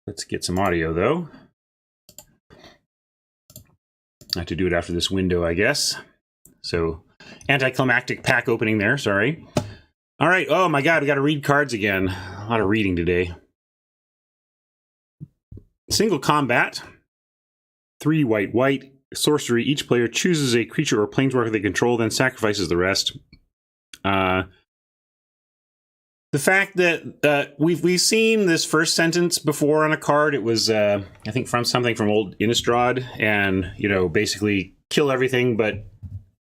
Let's get some audio, though. I have to do it after this window, I guess. So, anticlimactic pack opening there, sorry. All right, oh my god, we got to read cards again. A lot of reading today. Single combat. 3 white. Sorcery. Each player chooses a creature or planeswalker they control, then sacrifices the rest. The fact that we've seen this first sentence before on a card. It was I think from something from old Innistrad, and basically kill everything, but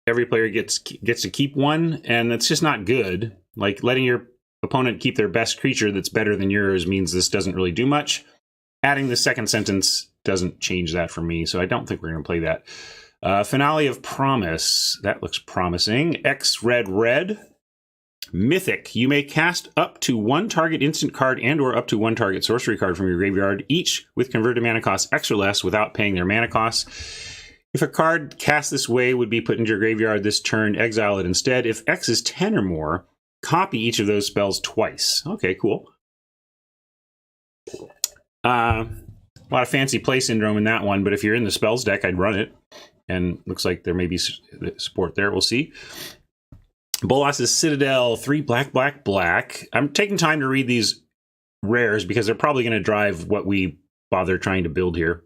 every player gets to keep one, and that's just not good. Like, letting your opponent keep their best creature that's better than yours means this doesn't really do much. Adding the second sentence doesn't change that for me, so I don't think we're going to play that. Finale of Promise. That looks promising. X red. Mythic. You may cast up to 1 target instant card and or up to 1 target sorcery card from your graveyard, each with converted mana cost X or less without paying their mana costs. If a card cast this way would be put into your graveyard this turn, exile it instead. If X is 10 or more, copy each of those spells twice. Okay, cool. A lot of fancy play syndrome in that one, but if you're in the spells deck, I'd run it. And looks like there may be support there. We'll see. Bolas's Citadel, 3 black. I'm taking time to read these rares because they're probably going to drive what we bother trying to build here.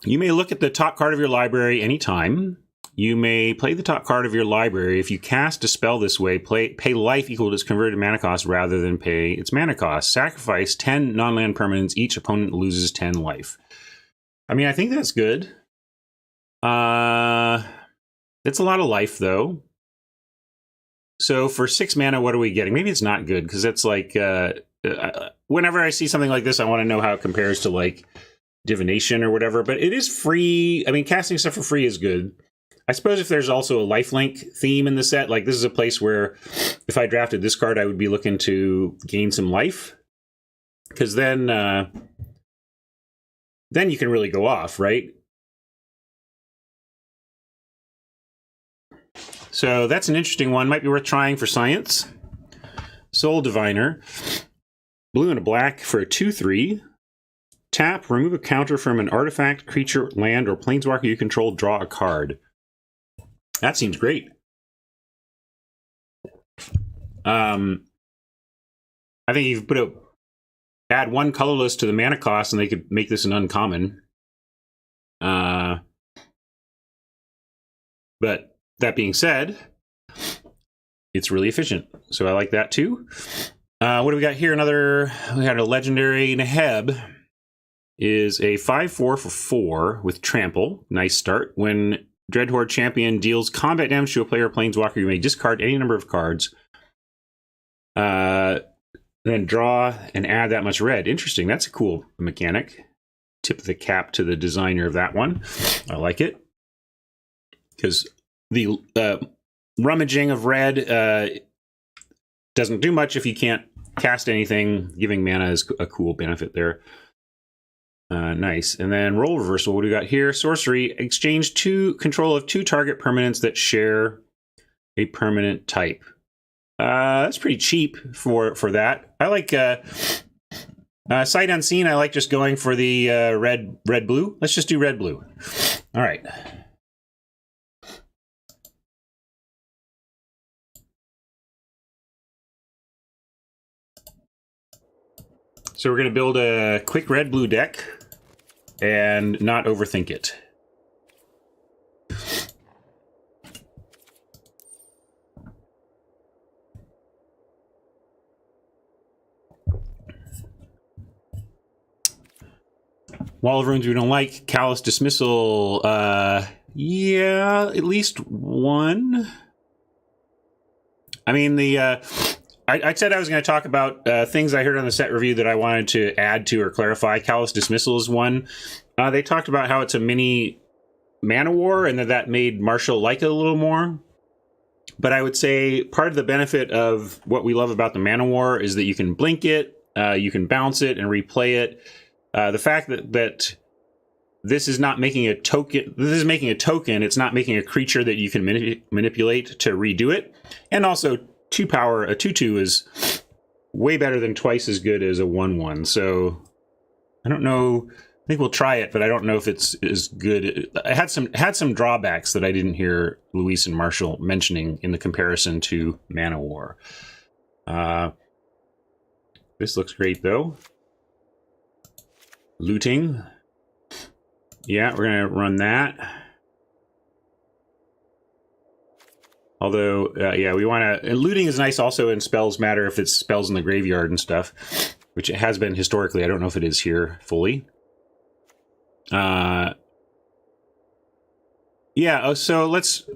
You may look at the top card of your library anytime. You may play the top card of your library. If you cast a spell this way, pay life equal to its converted mana cost rather than pay its mana cost. Sacrifice 10 non-land permanents. Each opponent loses 10 life. I mean, I think that's good. It's a lot of life, though. So for 6 mana, what are we getting? Maybe it's not good, because it's like... whenever I see something like this, I want to know how it compares to, like, divination or whatever. But it is free. I mean, casting stuff for free is good. I suppose if there's also a lifelink theme in the set, like this is a place where if I drafted this card, I would be looking to gain some life. Because then you can really go off, right? So that's an interesting one. Might be worth trying for science. Soul Diviner. Blue and a black for a 2/3. Tap, remove a counter from an artifact, creature, land, or planeswalker you control. Draw a card. That seems great. I think you could add 1 colorless to the mana cost, and they could make this an uncommon. But that being said, it's really efficient, so I like that too. What do we got here? We got a legendary Neheb. Is a 5/4 for 4 with trample. Nice start. When Dreadhorde Champion deals combat damage to a player or planeswalker, you may discard any number of cards. Then draw and add that much red. Interesting. That's a cool mechanic. Tip the cap to the designer of that one. I like it. Because the rummaging of red doesn't do much if you can't cast anything. Giving mana is a cool benefit there. Nice. And then role reversal. What do we got here? Sorcery. Exchange control of 2 target permanents that share a permanent type. That's pretty cheap for that. I like sight unseen. I like just going for the red blue. Let's just do red blue. All right. So we're going to build a quick red blue deck and not overthink it. Wall of Runes we don't like. Callous Dismissal. Yeah, at least 1. I mean, I said I was going to talk about things I heard on the set review that I wanted to add to or clarify. Callous Dismissal is one. They talked about how it's a mini Mana War and that made Marshall like it a little more. But I would say part of the benefit of what we love about the Mana War is that you can blink it, you can bounce it and replay it. The fact that this is not making a token, it's not making a creature that you can manipulate to redo it. And also, 2 power, a 2/2 is way better than twice as good as a 1/1. So I don't know. I think we'll try it, but I don't know if it's as good. It had some drawbacks that I didn't hear Luis and Marshall mentioning in the comparison to MTGWAR. This looks great though. Looting. Yeah, we're gonna run that. Although, yeah, we want to... Looting is nice also in Spells Matter if it's spells in the graveyard and stuff, which it has been historically. I don't know if it is here fully. Yeah, so let's...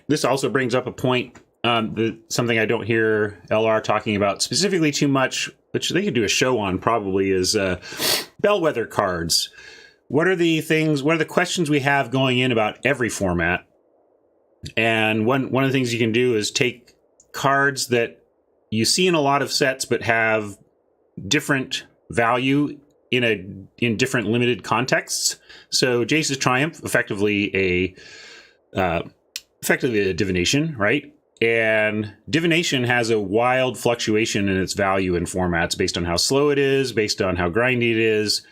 This also brings up a point, something I don't hear LR talking about specifically too much, which they could do a show on probably, is bellwether cards. What are the questions we have going in about every format? And one of the things you can do is take cards that you see in a lot of sets but have different value in different limited contexts. So Jace's Triumph, effectively a divination, right? And divination has a wild fluctuation in its value in formats based on how slow it is, based on how grindy it is.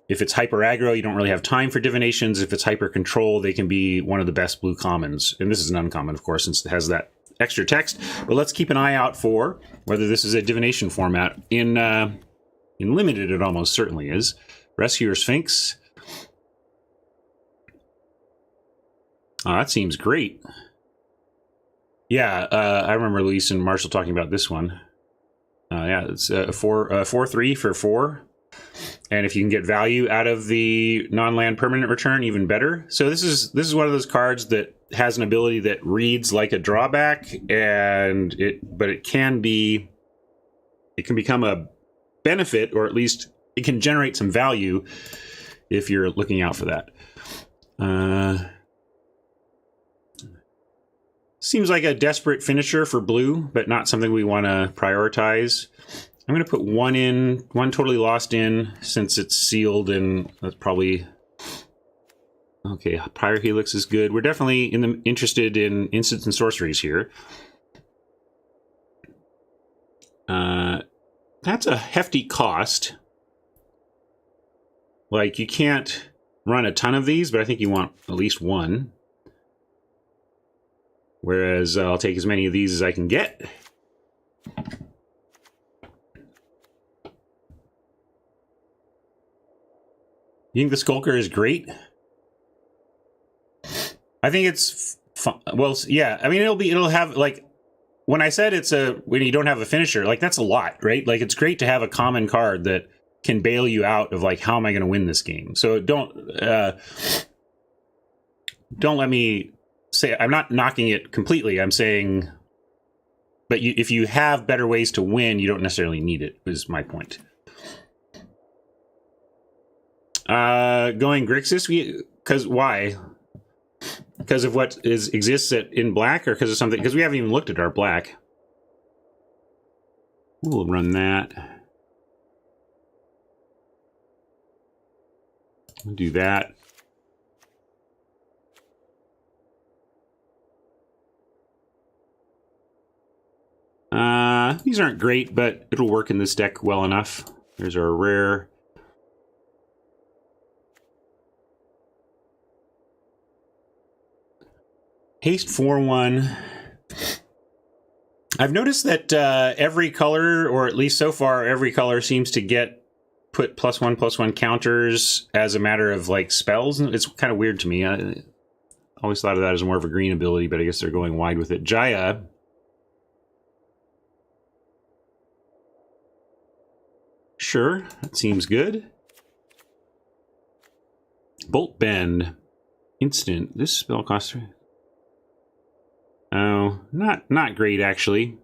If it's hyper aggro, you don't really have time for divinations. If it's hyper control, they can be one of the best blue commons. And this is an uncommon, of course, since it has that extra text. But let's keep an eye out for whether this is a divination format. In limited, it almost certainly is. Rescuer Sphinx. Oh, that seems great. Yeah, I remember Luis and Marshall talking about this one. Yeah, it's a 4/3 for 4. And if you can get value out of the non-land permanent return, even better. So this is one of those cards that has an ability that reads like a drawback, but it can become a benefit, or at least it can generate some value if you're looking out for that. Seems like a desperate finisher for blue, but not something we want to prioritize. I'm going to put one totally lost in, since it's sealed, and that's probably... Okay, Prior Helix is good. We're definitely interested in instants and sorceries here. That's a hefty cost. Like, you can't run a ton of these, but I think you want at least one. Whereas I'll take as many of these as I can get. You think the Skulker is great? I think it's fun. Well, yeah. I mean, it'll have, like, when I said when you don't have a finisher, like, that's a lot, right? Like, it's great to have a common card that can bail you out of, like, how am I going to win this game? So don't let me say, I'm not knocking it completely. I'm saying, but if you have better ways to win, you don't necessarily need it, is my point. Going Grixis, because why? Because of what exists in black, or because of something? Because we haven't even looked at our black. We'll run that. We'll do that. These aren't great, but it'll work in this deck well enough. There's our rare. Haste 4/1. I've noticed that every color, or at least so far, every color seems to put +1/+1 counters as a matter of, like, spells. It's kind of weird to me. I always thought of that as more of a green ability, but I guess they're going wide with it. Jaya. Sure, that seems good. Bolt Bend. Instant. This spell costs... Oh, not great, actually.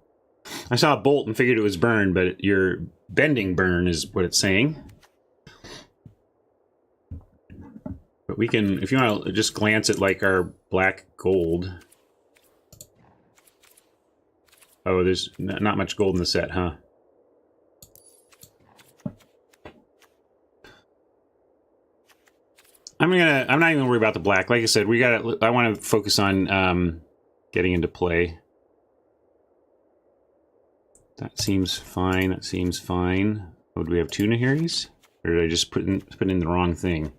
I saw a bolt and figured it was burn, but your bending burn is what it's saying. But we can, if you want to just glance at, like, our black gold. Oh, there's not much gold in the set, huh? I'm not even gonna worry about the black. Like I said, I want to focus on getting into play. That seems fine. That seems fine. Oh, do we have 2 Nahiris? Or did I just put in the wrong thing?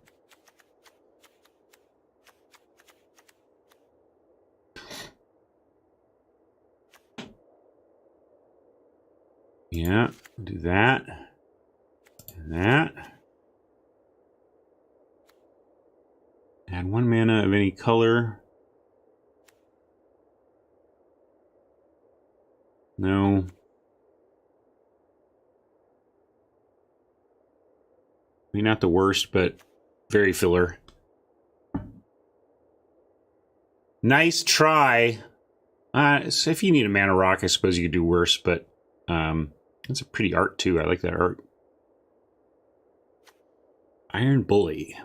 Yeah, do that. And that. Add 1 mana of any color. No. I mean, not the worst, but very filler. Nice try. So if you need a mana rock, I suppose you could do worse, but it's a pretty art too. I like that art. Iron Bully.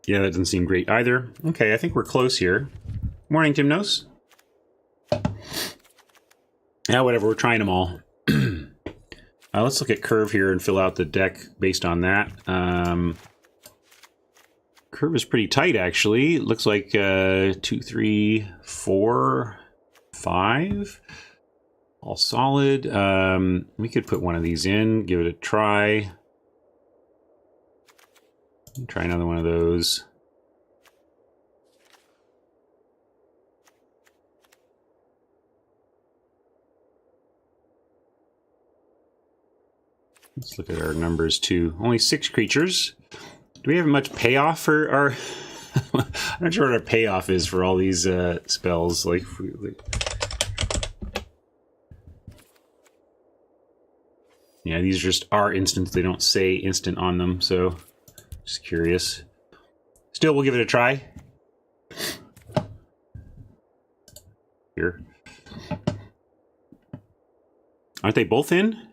Yeah, that doesn't seem great either. Okay, I think we're close here. Morning, Timnos. Yeah, whatever. We're trying them all. Let's look at curve here and fill out the deck based on that. Curve is pretty tight, actually. It looks like 2, 3, 4, 5. All solid. We could put one of these in, give it a try. Try another one of those. Let's look at our numbers too. Only 6 creatures. Do we have much payoff for our... I'm not sure what our payoff is for all these spells. Yeah, these just are instants. They don't say instant on them, so just curious. Still, we'll give it a try. Here. Aren't they both in?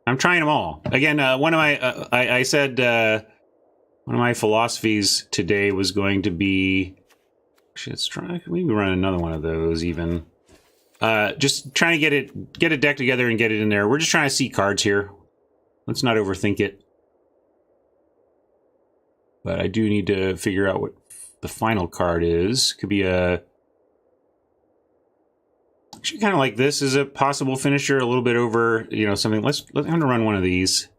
I'm trying them all. Again, one of my, I said one of my philosophies today was going to be, actually, let's try, maybe run another one of those even. Just trying to get a deck together and get it in there. We're just trying to see cards here. Let's not overthink it. But I do need to figure out what the final card is. Could be a... Actually, kind of like this is a possible finisher, a little bit over, you know, something. I'm gonna run one of these.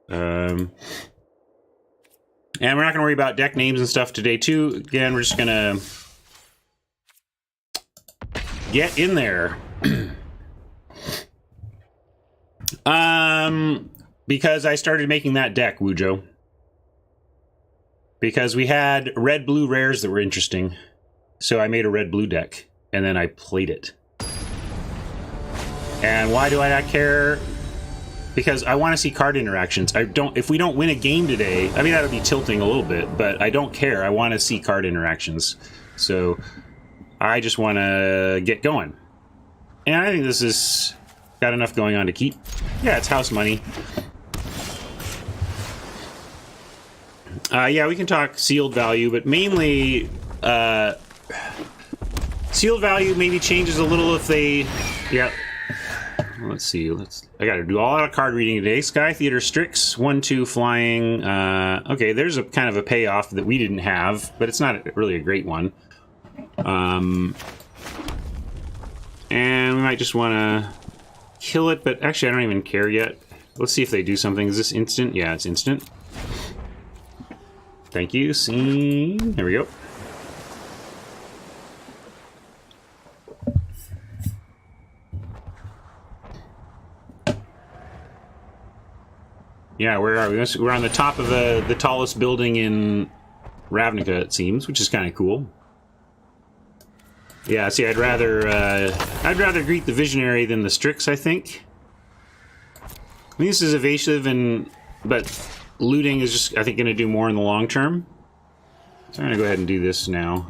And we're not gonna worry about deck names and stuff today, too. Again, we're just gonna get in there. Because I started making that deck, Wujo. Because we had red-blue rares that were interesting. So I made a red-blue deck. And then I played it. And why do I not care? Because I want to see card interactions. If we don't win a game today, I mean, that'll be tilting a little bit, but I don't care. I want to see card interactions. So I just want to get going. And I think this is got enough going on to keep. Yeah, it's house money. Yeah, we can talk sealed value, but mainly sealed value maybe changes a little if they... Yeah. Let's see. I gotta do all out of card reading today. Sky Theater Strix, 1/2 flying. Okay, there's a kind of a payoff that we didn't have, but it's not really a great one. And we might just want to kill it, but actually I don't even care yet. Let's see if they do something. Is this instant? Yeah, it's instant. Thank you. Scene. There we go. Yeah, where are we? We're on the top of the tallest building in Ravnica, it seems, which is kind of cool. Yeah, see, I'd rather greet the Visionary than the Strix, I think. I mean, this is evasive, but looting is just, I think, going to do more in the long term. So I'm going to go ahead and do this now.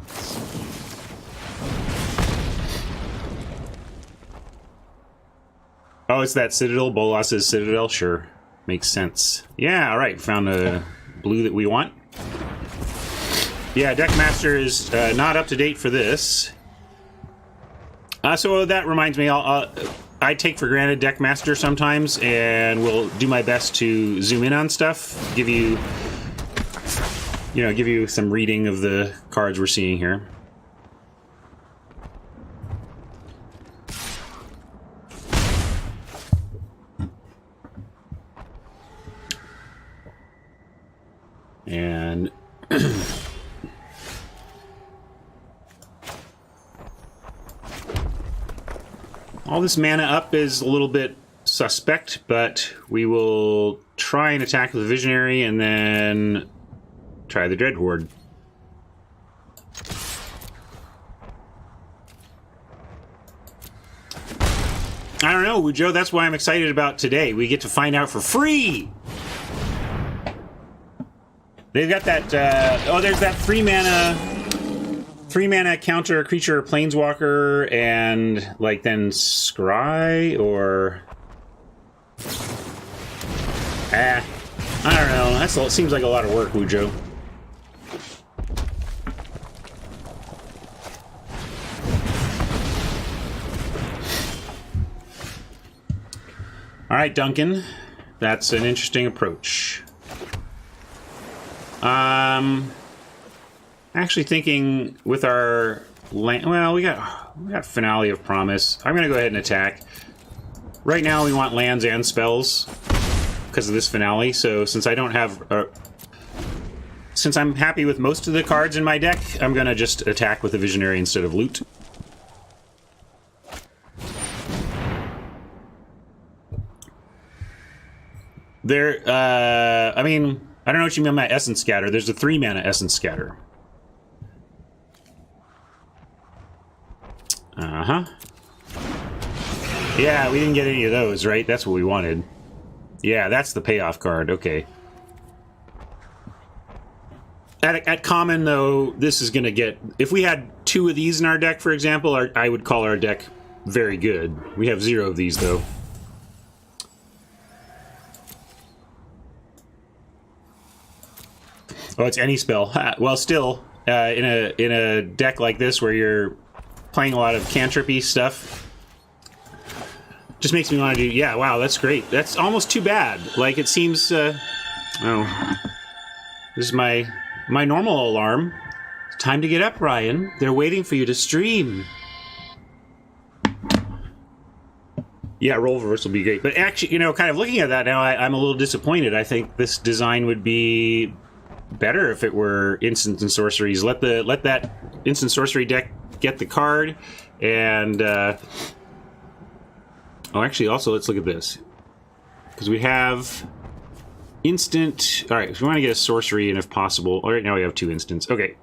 Oh, it's that Citadel? Bolas's Citadel? Sure. Makes sense. Yeah, alright. Found a blue that we want. Yeah, Deckmaster is not up to date for this. So that reminds me, I take for granted Deckmaster sometimes, and will do my best to zoom in on stuff, give you some reading of the cards we're seeing here. All this mana up is a little bit suspect, but we will try and attack with the Visionary and then try the Dread Horde. I don't know, Wujo, that's why I'm excited about today. We get to find out for free! They've got that, oh, there's that 3-mana counter creature or planeswalker, and, like, then scry, or... I don't know. That seems like a lot of work, Wujo. Alright, Duncan. That's an interesting approach. Actually thinking with our land... Well, we got Finale of Promise. I'm going to go ahead and attack. Right now we want lands and spells because of this finale, so since I don't have... since I'm happy with most of the cards in my deck, I'm going to just attack with the Visionary instead of loot. There, I mean, I don't know what you mean by Essence Scatter. There's a 3-mana Essence Scatter. Uh-huh. Yeah, we didn't get any of those, right? That's what we wanted. Yeah, that's the payoff card. Okay. At common, though, this is going to get... If we had 2 of these in our deck, for example, I would call our deck very good. We have 0 of these, though. Oh, it's any spell. Well, still, in a deck like this where you're playing a lot of cantripy stuff, just makes me want to do... Yeah, wow, that's great. That's almost too bad. Like, it seems... oh. This is my normal alarm. It's time to get up, Ryan. They're waiting for you to stream. Yeah, role reverse will be great. But actually, you know, kind of looking at that now, I'm a little disappointed. I think this design would be better if it were instants and sorceries. Let that instant sorcery deck get the card, and oh, actually, also let's look at this, because we have instant. All right, so we want to get a sorcery, and if possible, all right, now we have 2 instants. Okay.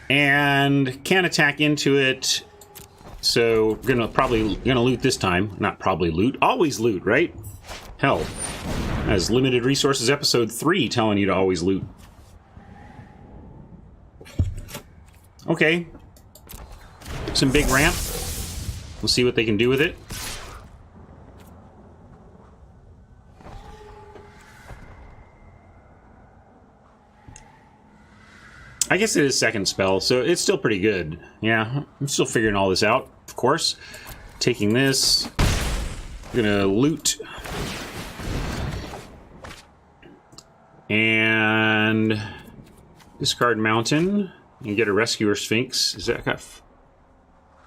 And can't attack into it. So we're gonna loot this time. Not probably loot. Always loot, right? Hell. As Limited Resources Episode 3 telling you to always loot. Okay. Some big ramp. We'll see what they can do with it. I guess it is second spell, so it's still pretty good. Yeah, I'm still figuring all this out, of course. Taking this. I'm gonna loot. And discard Mountain and get a Rescuer Sphinx. Is that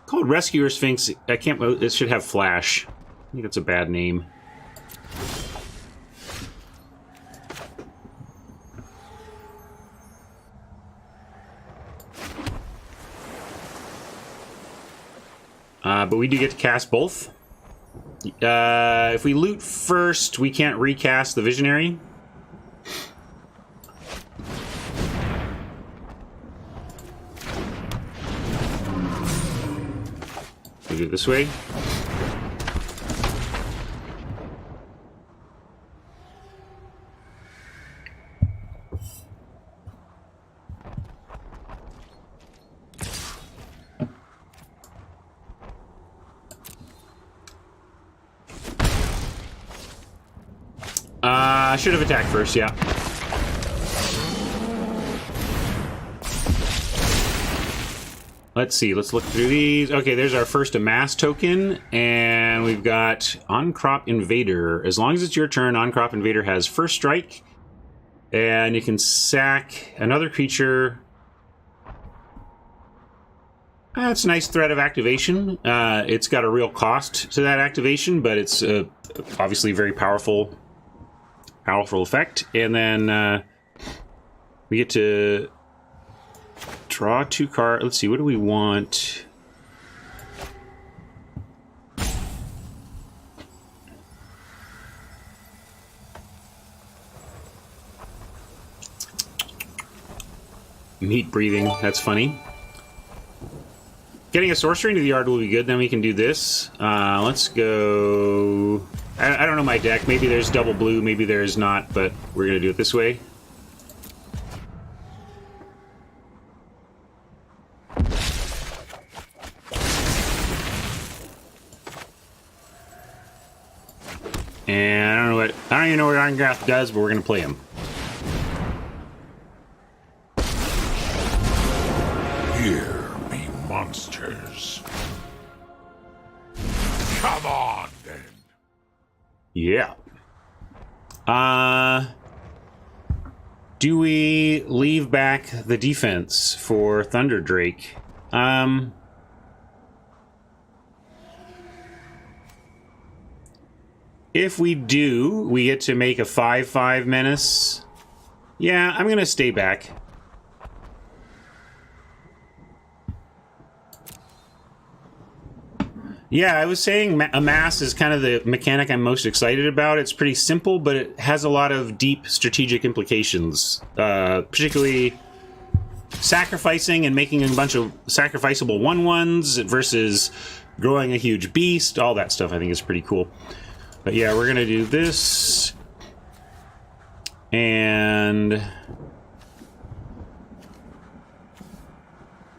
called Rescuer Sphinx? I can't. It should have Flash. I think that's a bad name. But we do get to cast both. If we loot first, we can't recast the Visionary. We do it this way. I should have attacked first, yeah. Let's see, let's look through these. Okay, there's our first Amass token, and we've got On-Crop Invader. As long as it's your turn, On-Crop Invader has first strike, and you can sack another creature. That's a nice threat of activation. It's got a real cost to that activation, but it's obviously very powerful effect. And then we get to Draw 2 cards. Let's see, what do we want? Meat breathing, that's funny. Getting a sorcery into the yard will be good, then we can do this. Let's go... I don't know my deck. Maybe there's double blue, maybe there's not, but we're going to do it this way. And I don't even know what Irongrath does, but we're going to play him. Hear me, monsters. Come on, then. Yeah. Do we leave back the defense for Thunder Drake? If we do, we get to make a 5/5 menace. Yeah, I'm gonna stay back. Yeah, I was saying Amass is kind of the mechanic I'm most excited about. It's pretty simple, but it has a lot of deep strategic implications. Particularly sacrificing and making a bunch of sacrificable 1/1s versus growing a huge beast. All that stuff I think is pretty cool. But yeah, we're gonna do this. And...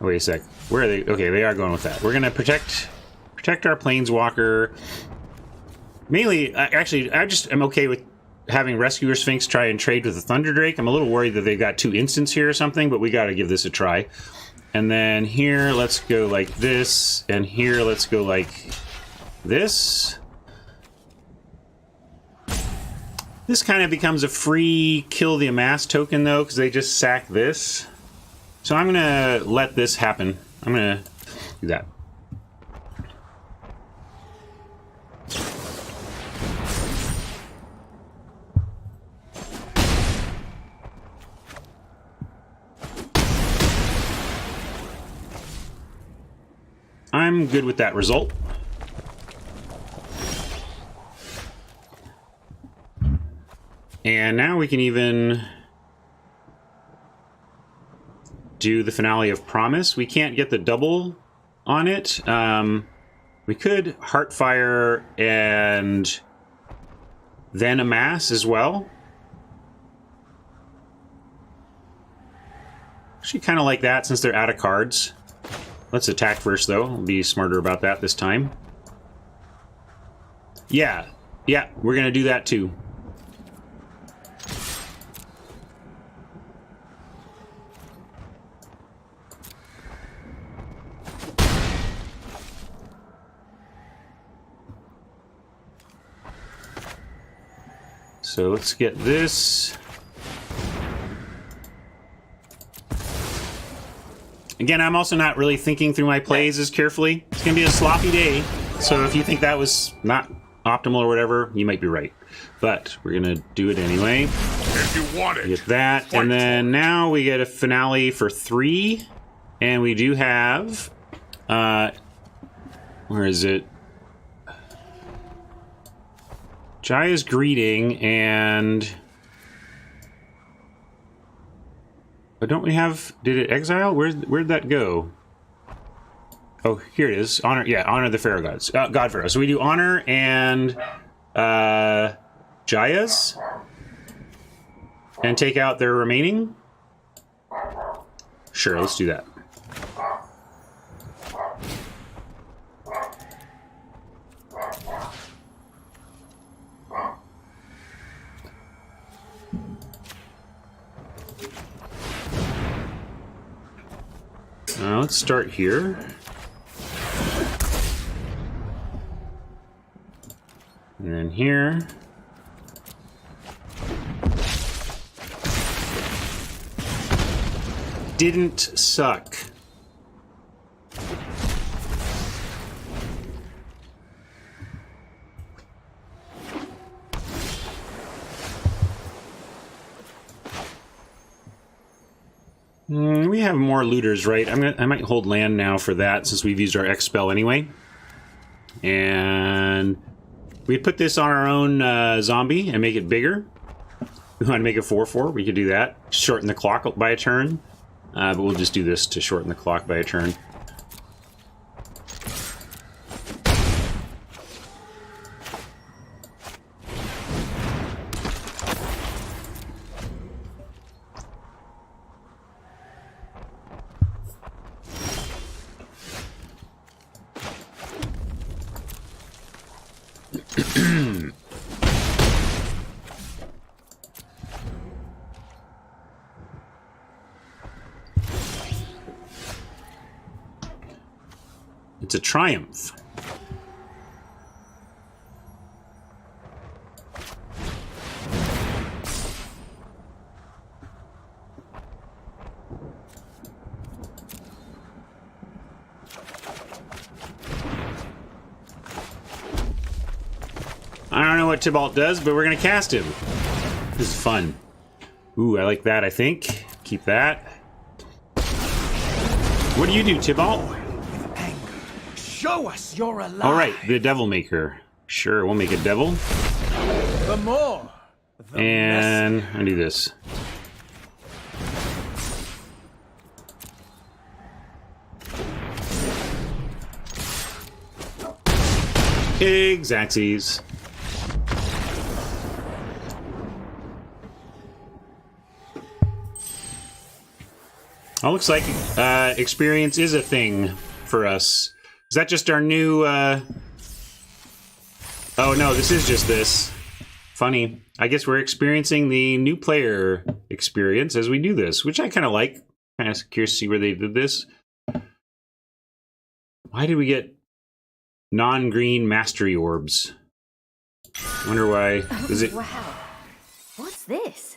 oh, wait a sec. Where are they? Okay, they are going with that. We're gonna protect our Planeswalker. Mainly, actually, I'm okay with having Rescuer Sphinx try and trade with the Thunder Drake. I'm a little worried that they've got 2 instants here or something, but we gotta give this a try. And then here, let's go like this, and here, let's go like this. This kind of becomes a free kill the Amass token, though, because they just sack this. So I'm gonna let this happen. I'm gonna do that. I'm good with that result. And now we can even do the Finale of Promise. We can't get the double on it. We could Heartfire and then Amass as well. Actually kind of like that since they're out of cards. Let's attack first, though. I'll be smarter about that this time. Yeah, we're going to do that, too. So let's get this. Again, I'm also not really thinking through my plays as carefully. It's going to be a sloppy day, so if you think that was not optimal or whatever, you might be right. But we're going to do it anyway. If you want it. Get that, and then now we get a finale for 3, and we do have... where is it? Jaya's Greeting, and... but don't we have... did it exile? Where'd that go? Oh, here it is. Honor, yeah, Honor the Pharaoh Gods. God Pharaoh. So we do Honor and Jaya's, and take out their remaining? Sure, let's do that. Let's start here. And then here. Didn't suck. We have more looters, right? I might hold land now for that since we've used our X spell anyway. And we put this on our own zombie and make it bigger. We want to make it 4/4. We could do that. Shorten the clock by a turn. But we'll just do this to shorten the clock by a turn. It's a triumph. I don't know what Tybalt does, but we're gonna cast him. This is fun. Ooh, I like that, I think. Keep that. What do you do, Tybalt? Show us you're alive. All right, the Devil Maker. Sure, we'll make a devil. The more. The and I do this. Exactsies. Oh, looks like experience is a thing for us. Is that just our new, Oh no, this is just this. Funny. I guess we're experiencing the new player experience as we do this, which I kind of like. Kind of curious to see where they did this. Why did we get non-green mastery orbs? I wonder why. Is it... Wow. What's this?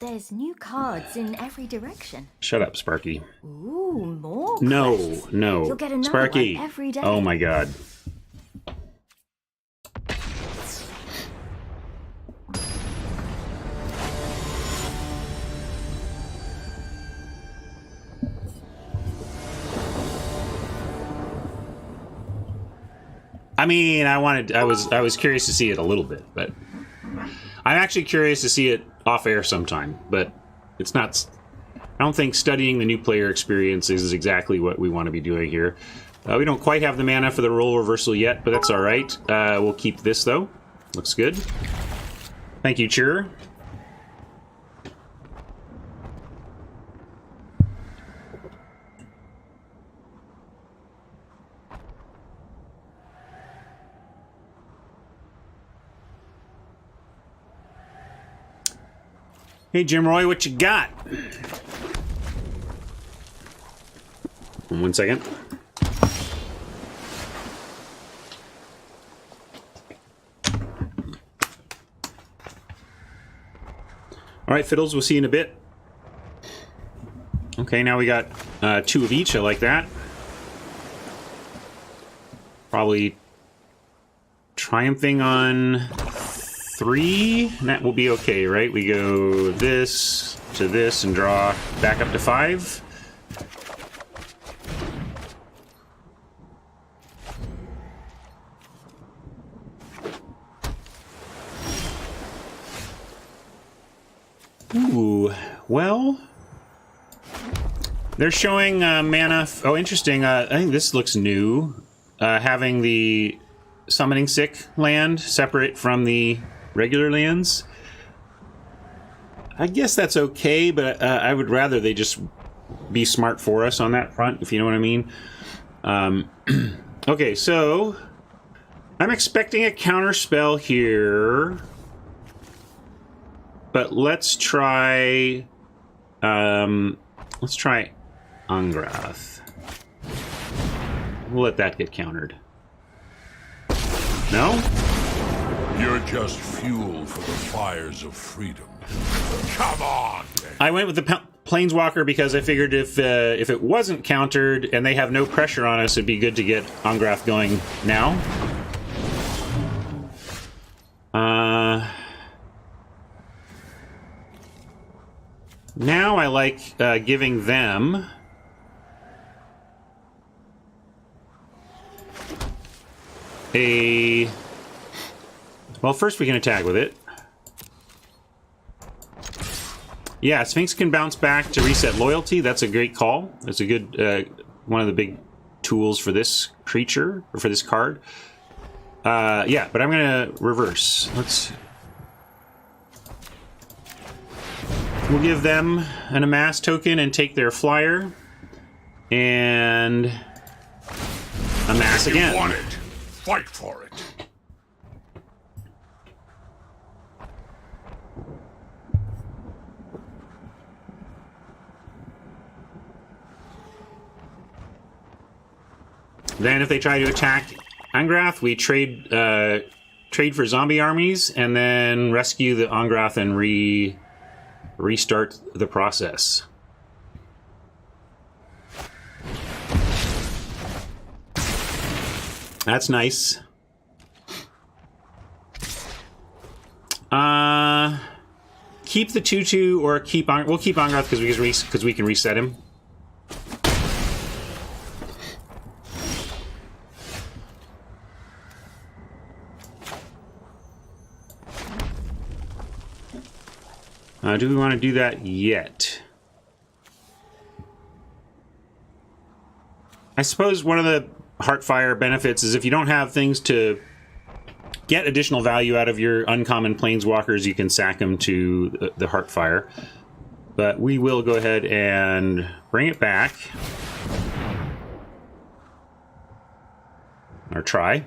There's new cards in every direction. Shut up, Sparky. Ooh, more quests. No. You'll get another Sparky. one every day. Oh my god. I mean, I was curious to see it a little bit, but I'm actually curious to see it off air sometime, but it's not. I don't think studying the new player experience is exactly what we want to be doing here. We don't quite have the mana for the role reversal yet, but that's all right. We'll keep this though. Looks good. Thank you, Cheer. Hey, Jim Roy, what you got? 1 second. All right, Fiddles, we'll see you in a bit. Okay, now we got 2 of each. I like that. Probably triumphing on 3. That will be okay, right? We go this to this and draw back up to 5. Ooh, well, they're showing mana. Oh, interesting. I think this looks new. Having the summoning sick land separate from the regular lands. I guess that's okay, but I would rather they just be smart for us on that front, if you know what I mean. Okay, so I'm expecting a counter spell here, but let's try Angrath. We'll let that get countered. No? You're just fuel for the fires of freedom. Come on! I went with the Planeswalker because I figured if it wasn't countered and they have no pressure on us, it'd be good to get Angrath going now. Now I like giving them a... Well, first we can attack with it. Yeah, Sphinx can bounce back to reset loyalty. That's a great call. That's a good... one of the big tools for this creature, or for this card. Yeah, but I'm going to reverse. We'll give them an amass token and take their flyer. And amass again. You want it. Fight for it. Then if they try to attack Angrath, we trade for zombie armies and then rescue the Angrath and restart the process. That's nice. Keep the 2/2 or keep on. We'll keep Angrath because we can reset him. Do we want to do that yet? I suppose one of the Heartfire benefits is if you don't have things to get additional value out of your uncommon planeswalkers, you can sack them to the Heartfire. But we will go ahead and bring it back. Or try.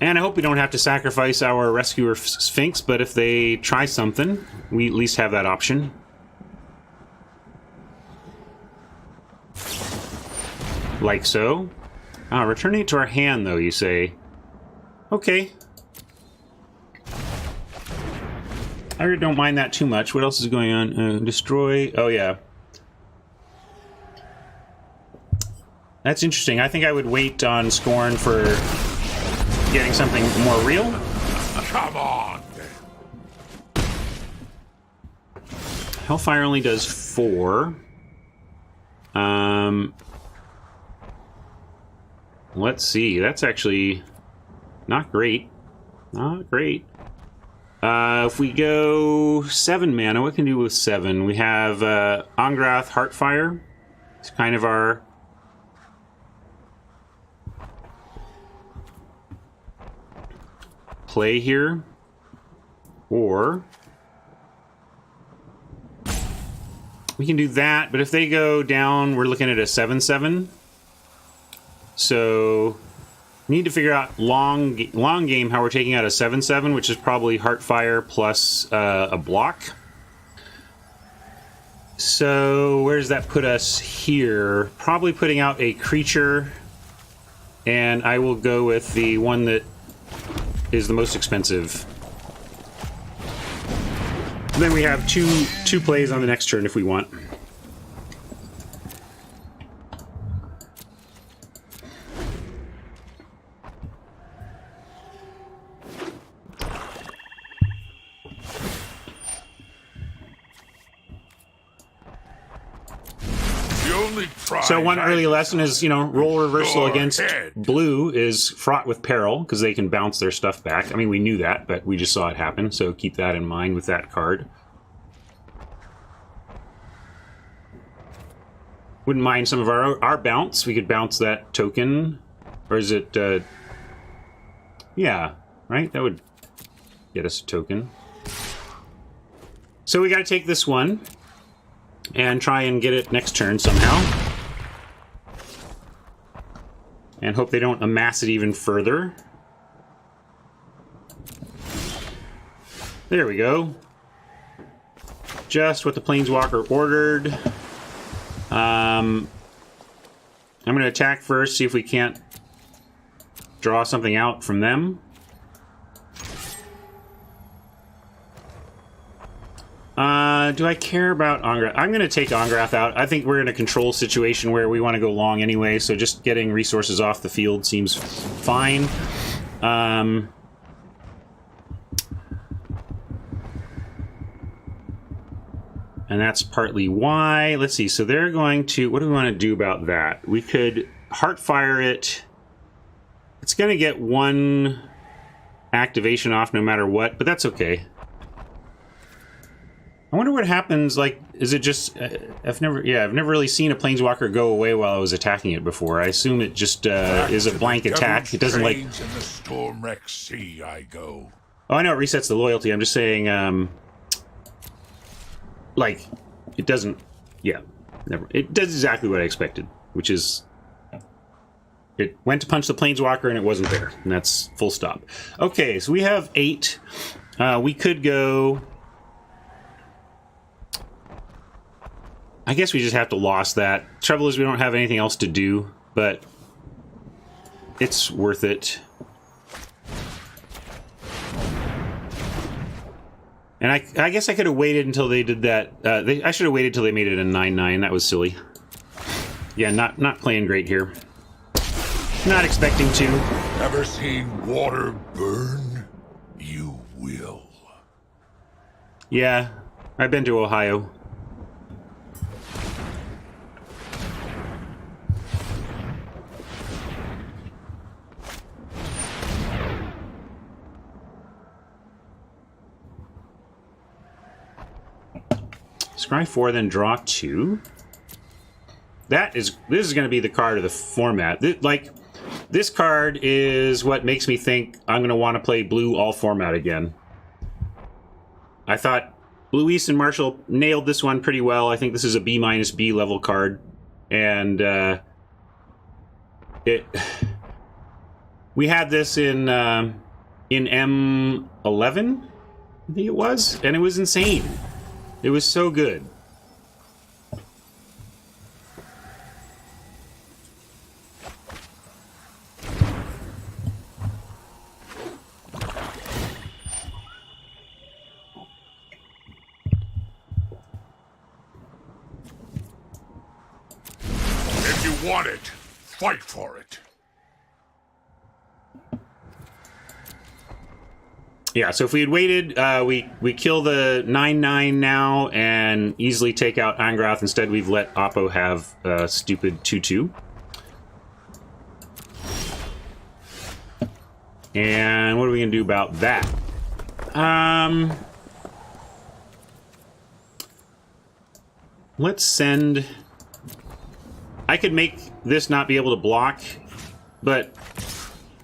And I hope we don't have to sacrifice our Rescuer Sphinx, but if they try something, we at least have that option. Like so. Returning it to our hand, though, you say. Okay. I really don't mind that too much. What else is going on? Destroy... Oh, yeah. That's interesting. I think I would wait on Scorn for... getting something more real. Come on. Hellfire only does 4. Let's see. That's actually not great. Not great. If we go 7 mana, what can we do with 7? We have Angrath Heartfire. It's kind of our... play here, or we can do that, but if they go down, we're looking at a 7/7. So we need to figure out long game how we're taking out a 7/7, which is probably Heartfire plus a block. So where does that put us here? Probably putting out a creature, and I will go with the one that is the most expensive. And then we have two plays on the next turn if we want. So one early lesson is, roll reversal against blue is fraught with peril because they can bounce their stuff back. I mean, we knew that, but we just saw it happen, so keep that in mind with that card. Wouldn't mind some of our bounce. We could bounce that token. Or is it... yeah, right? That would get us a token. So we got to take this one and try and get it next turn somehow. And hope they don't amass it even further. There we go. Just what the Planeswalker ordered. I'm going to attack first, see if we can't draw something out from them. Do I care about Angrath? I'm going to take Angrath out. I think we're in a control situation where we want to go long anyway, so just getting resources off the field seems fine. And that's partly why. Let's see. So they're going to... What do we want to do about that? We could Heartfire it. It's going to get one activation off no matter what, but that's okay. I wonder what happens, like, is it just... I've never really seen a Planeswalker go away while I was attacking it before. I assume it just is a blank attack. It doesn't, like... In the storm-wrecked sea I go. Oh, I know it resets the loyalty. I'm just saying, like, it doesn't... Yeah, never. It does exactly what I expected, which is... It went to punch the Planeswalker and it wasn't there. And that's full stop. Okay, so we have 8. We could go... I guess we just have to loss that. Trouble is we don't have anything else to do, but it's worth it. And I guess I could have waited until they did that. I should have waited till they made it a 9/9. That was silly. Yeah, not playing great here. Not expecting to. Ever seen water burn? You will. Yeah, I've been to Ohio. Scry 4, then draw 2. This is going to be the card of the format. This card is what makes me think I'm going to want to play blue all format again. I thought Luis and Marshall nailed this one pretty well. I think this is a B-B level card. And we had this in M11, I think it was, and it was insane. It was so good. If you want it, fight for it. Yeah, so if we had waited, we kill the 9/9 now and easily take out Angrath. Instead, we've let Oppo have a stupid 2/2. And what are we going to do about that? Let's send... I could make this not be able to block, but...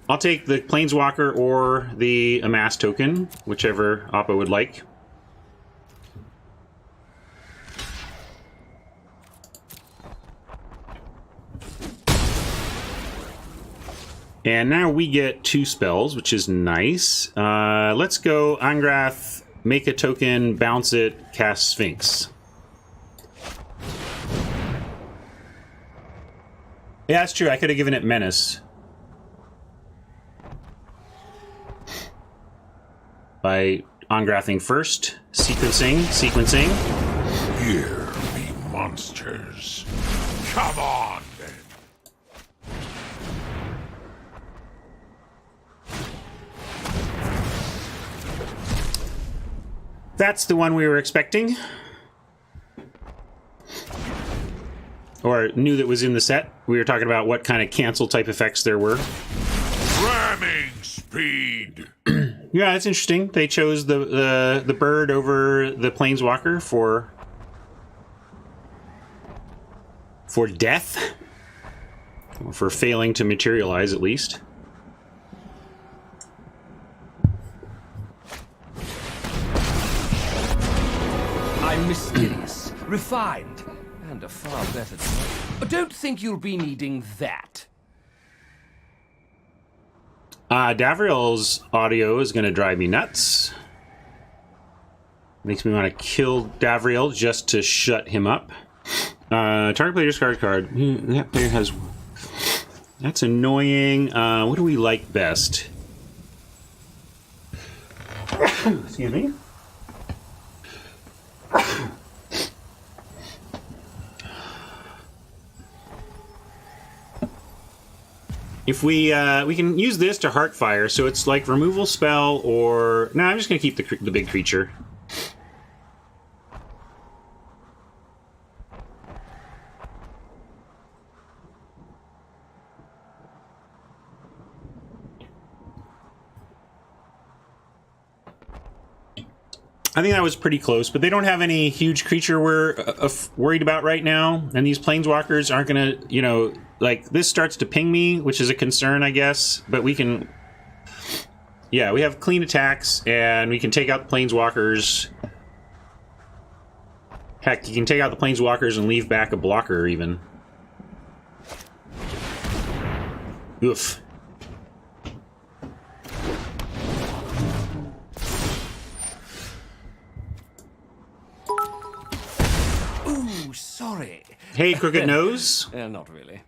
I'll take the Planeswalker or the Amass token, whichever Oppo would like. And now we get 2 spells, which is nice. Let's go Angrath, make a token, bounce it, cast Sphinx. Yeah, that's true. I could have given it Menace. By Angrathing first, sequencing. Here be monsters. Come on, then. That's the one we were expecting. Or knew that was in the set. We were talking about what kind of cancel type effects there were. Ramming speed. Yeah, that's interesting. They chose the bird over the Planeswalker for death. Or for failing to materialize, at least. I'm mysterious, refined, and a far better type. Don't think you'll be needing that. Davriel's audio is going to drive me nuts. Makes me want to kill Davriel just to shut him up. Target player discard card. That player has... That's annoying. What do we like best? Excuse me. If we can use this to Heartfire, so it's like removal spell or... No, I'm just going to keep the big creature. I think that was pretty close, but they don't have any huge creature we're worried about right now, and these planeswalkers aren't gonna, you know, like, this starts to ping me, which is a concern, I guess, but we can... Yeah, we have clean attacks, and we can take out the planeswalkers. Heck, you can take out the planeswalkers and leave back a blocker, even. Oof. Sorry. Hey, Crooked Nose. Not really.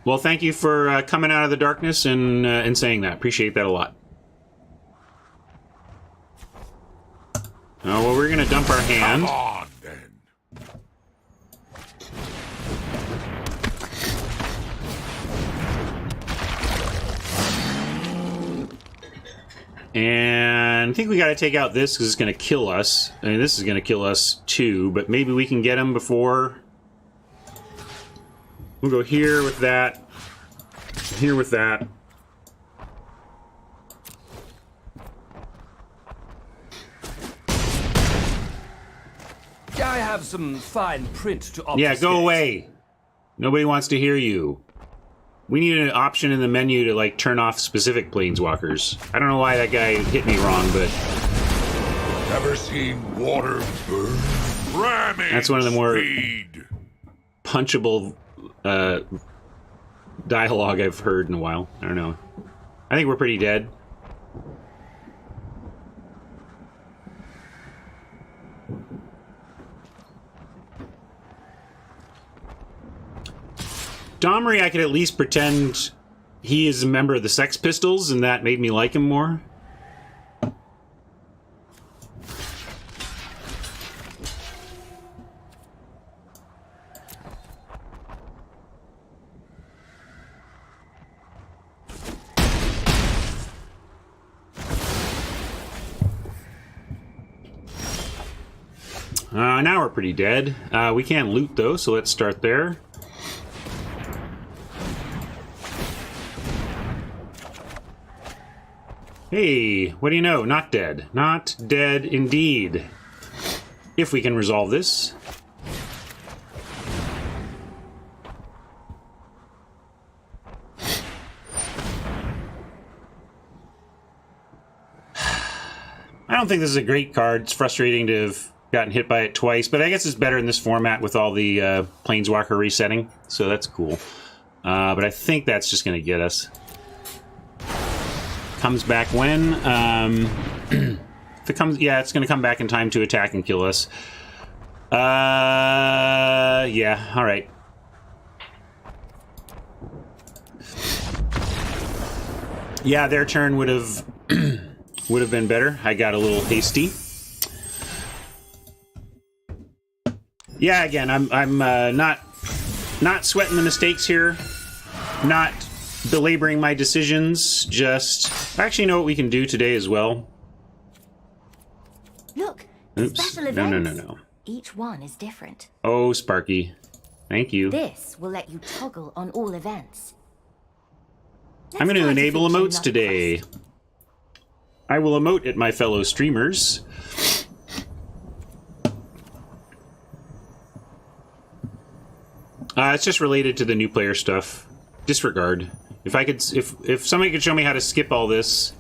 Well, thank you for coming out of the darkness and saying that. Appreciate that a lot. Oh, well, we're going to dump our hand. Come on, then. And I think we got to take out this because it's going to kill us. I mean, this is going to kill us too, but maybe we can get him before. We'll go here with that. Here with that. I have some fine print to obfuscate. Yeah, go away. Nobody wants to hear you. We need an option in the menu to, like, turn off specific planeswalkers. I don't know why that guy hit me wrong, but... Ever seen water burn? Ramming That's one of the more speed. punchable dialogue I've heard in a while. I don't know. I think we're pretty dead. Domri, I could at least pretend he is a member of the Sex Pistols, and that made me like him more. Now we're pretty dead. We can't loot, though, so let's start there. Hey, what do you know? Not dead. Not dead indeed. If we can resolve this. I don't think this is a great card. It's frustrating to have gotten hit by it twice, but I guess it's better in this format with all the Planeswalker resetting, so that's cool. But I think that's just going to get us. Comes back when? If it comes, yeah, it's going to come back in time to attack and kill us. Yeah, all right. Yeah, their turn would have been better. I got a little hasty. Yeah, again, I'm not sweating the mistakes here. Not belaboring my decisions. Just actually know what we can do today as well. Look, Oops. special events. No. Each one is different. Oh, Sparky. Thank you. This will let you toggle on all events. I'm going to Let's try enable feature emotes not today. quest. I will emote at my fellow streamers. It's just related to the new player stuff. Disregard. If somebody could show me how to skip all this,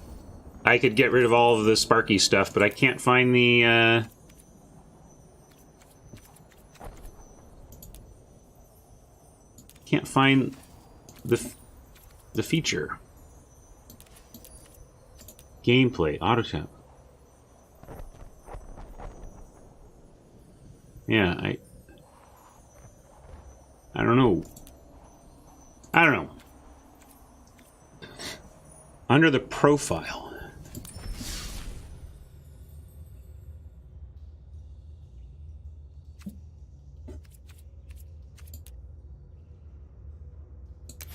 I could get rid of all of the Sparky stuff, but I can't find the, can't find the feature. Gameplay, auto tap. Yeah, I don't know. I don't know. Under the profile.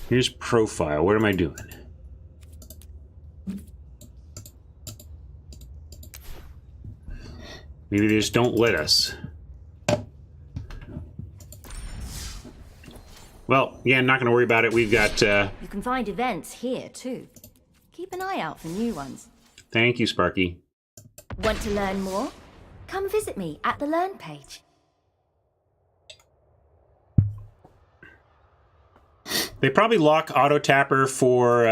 Here's profile. What am I doing? Maybe they just don't let us. Well, yeah, not going to worry about it. We've got... You can find events here, too. Keep an eye out for new ones. Thank you, Sparky. Want to learn more? Come visit me at the Learn page. They probably lock Auto Tapper for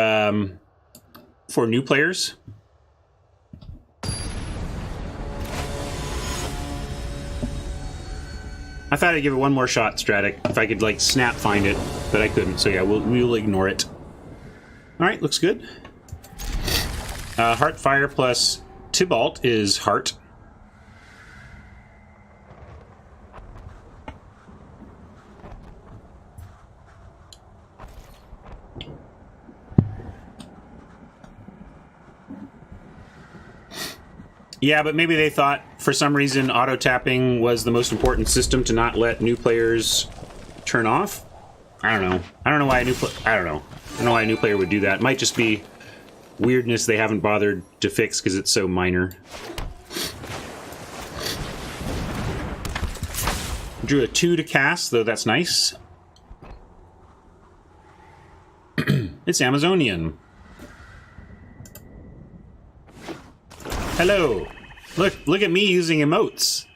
new players. I thought I'd give it one more shot, Stratic, if I could, like, snap find it, but I couldn't, so yeah, we'll ignore it. Alright, looks good. Heartfire plus Tybalt is Heart. Yeah, but maybe they thought, for some reason, auto-tapping was the most important system to not let new players turn off. I don't know. I don't know why a new player would do that. It might just be weirdness they haven't bothered to fix because it's so minor. Drew a 2 to cast, though that's nice. It's Amazonian. Hello. Look at me using emotes.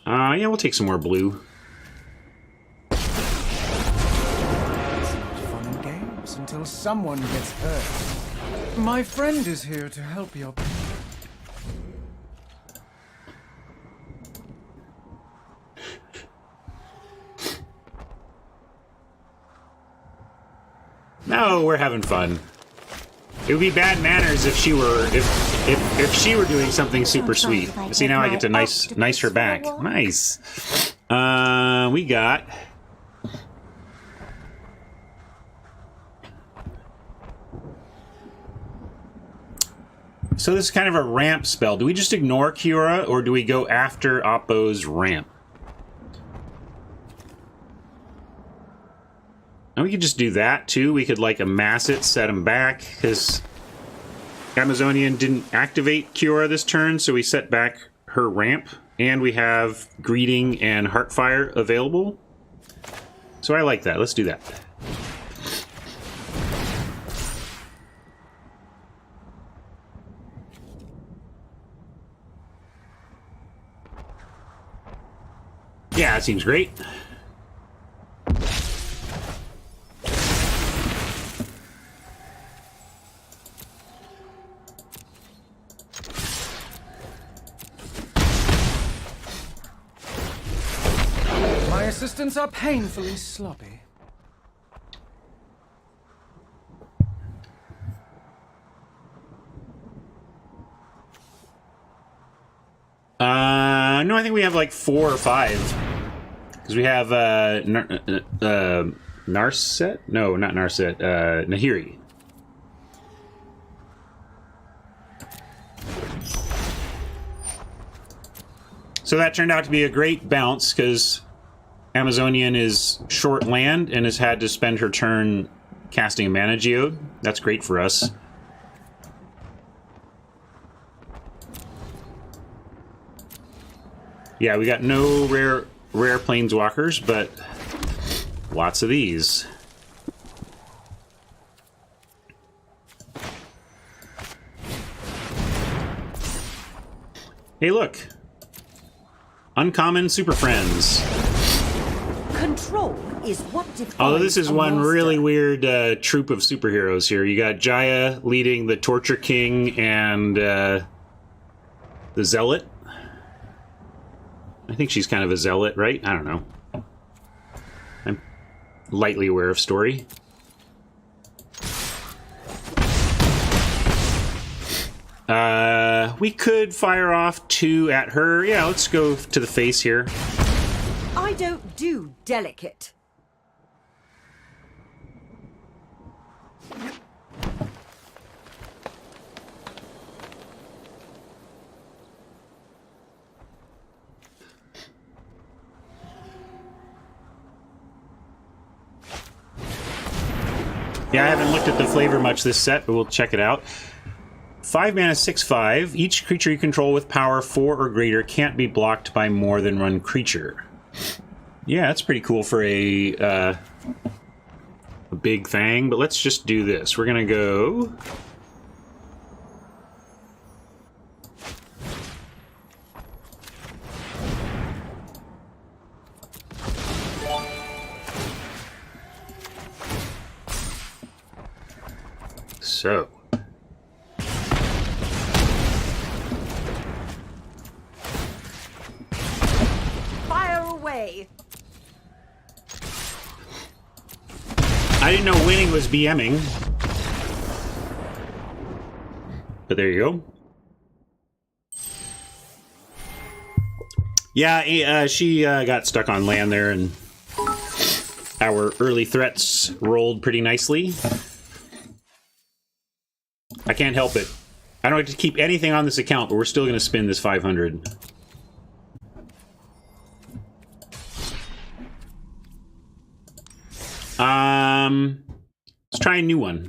Yeah, we'll take some more blue. Fun and games until someone gets hurt. My friend is here to help you. No, we're having fun. It would be bad manners if she were if she were doing something super sweet. See, now I get to nice her back. Nice. We got so this is kind of a ramp spell. Do we just ignore Kiora or do we go after Oppo's ramp? And we could just do that, too. We could, like, amass it, set him back, because Amazonian didn't activate Kiora this turn, so we set back her ramp, and we have Greeting and Heartfire available. So I like that. Let's do that. Yeah, that seems great. Assistants are painfully sloppy. No, I think we have like 4 or 5. Because we have Narset? No, not Narset. Nahiri. So that turned out to be a great bounce because Amazonian is short land and has had to spend her turn casting a Mana Geode. That's great for us. Yeah, we got no rare planeswalkers, but lots of these. Hey, look. Uncommon Super Friends. Control is what defines Although this is a one monster. really weird troop of superheroes here. You got Jaya leading the Torture King and the Zealot. I think she's kind of a zealot, right? I don't know. I'm lightly aware of story. We could fire off 2 at her. Yeah, let's go to the face here. I don't do delicate. Yeah, I haven't looked at the flavor much this set, but we'll check it out. 5 mana, 6/5. Each creature you control with power 4 or greater can't be blocked by more than one creature. Yeah, that's pretty cool for a big thing, but let's just do this. We're gonna go... So... Fire away! I didn't know winning was BMing. But there you go. Yeah, she got stuck on land there, and our early threats rolled pretty nicely. I can't help it. I don't have to keep anything on this account, but we're still going to spin this 500. Let's try a new one.